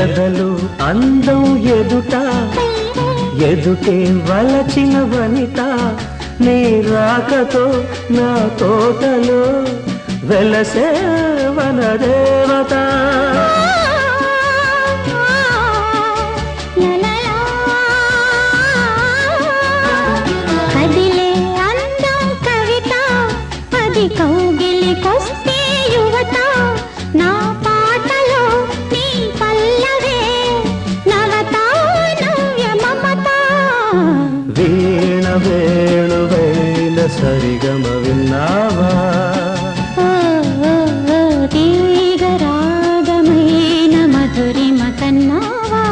ఎదలు అందం ఎదుట ఎదుటే వలచిన వనిత నీ రాకతో నా తోటలో వెలసే వనదేవత కదిలే అందం కవిత అది కౌగిలికొస్తే యువత నా పాటలో నీ పల్లవే నవత నవ్య మమత వీణ వేణువైన సరిగమ విన్నావా తీగ రాగమైన మధురిమ కన్నావా